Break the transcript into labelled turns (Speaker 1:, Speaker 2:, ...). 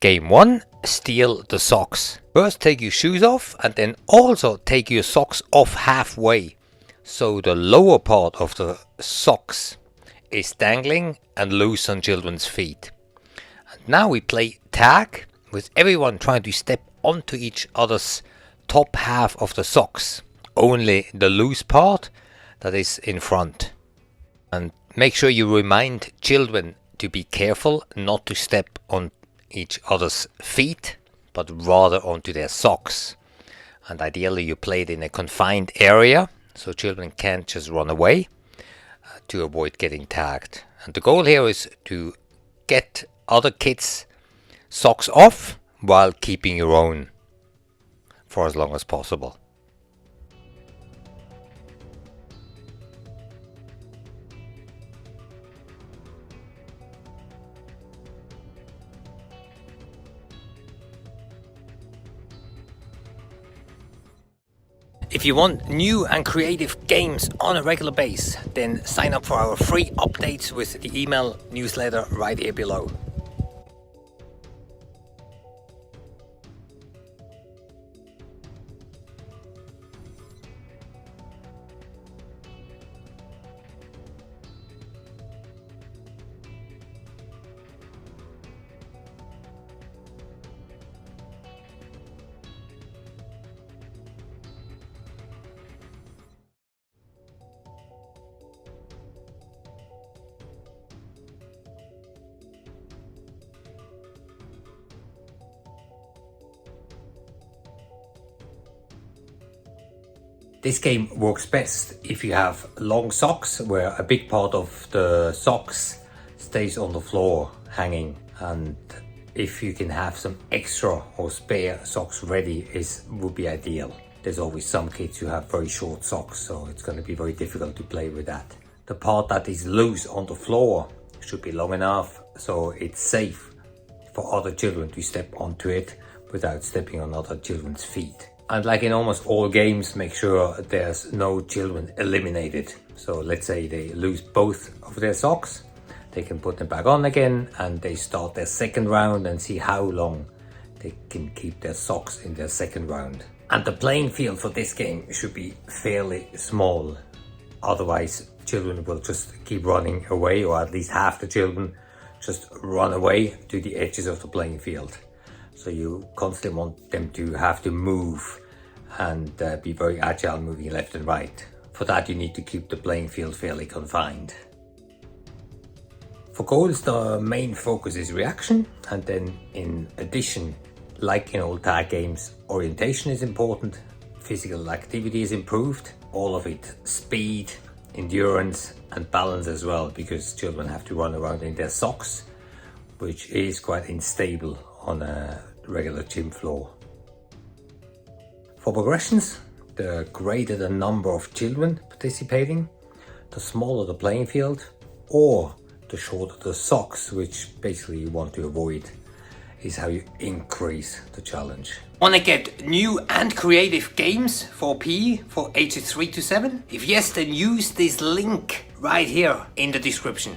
Speaker 1: Game 1. Steal the socks. First take your shoes off and then also take your socks off halfway, so the lower part of the socks is dangling and loose on children's feet. And now we play tag with everyone trying to step onto each other's top half of the socks, only the loose part that is in front. And make sure you remind children to be careful not to step on each other's feet, but rather onto their socks. And ideally you play it in a confined area so children can't just run away to avoid getting tagged. And the goal here is to get other kids' socks off while keeping your own for as long as possible. If you want new and creative games on a regular basis, then sign up for our free updates with the email newsletter right here below. This game works best if you have long socks where a big part of the socks stays on the floor hanging, and if you can have some extra or spare socks ready would be ideal. There's always some kids who have very short socks, so it's going to be very difficult to play with that. The part that is loose on the floor should be long enough so it's safe for other children to step onto it without stepping on other children's feet. And like in almost all games, make sure there's no children eliminated. So let's say they lose both of their socks, they can put them back on again and they start their second round and see how long they can keep their socks in their second round. And the playing field for this game should be fairly small. Otherwise, children will just keep running away, or at least half the children just run away to the edges of the playing field. So you constantly want them to have to move and be very agile, moving left and right. For that you need to keep the playing field fairly confined. For goals, the main focus is reaction, and then in addition, like in all tag games, orientation is important, physical activity is improved, all of it, speed, endurance and balance as well, because children have to run around in their socks, which is quite unstable on a regular gym floor. For progressions, the greater the number of children participating, the smaller the playing field, or the shorter the socks, which basically you want to avoid, is how you increase the challenge. Want to get new and creative games for PE for ages 3 to 7? If yes, then use this link right here in the description.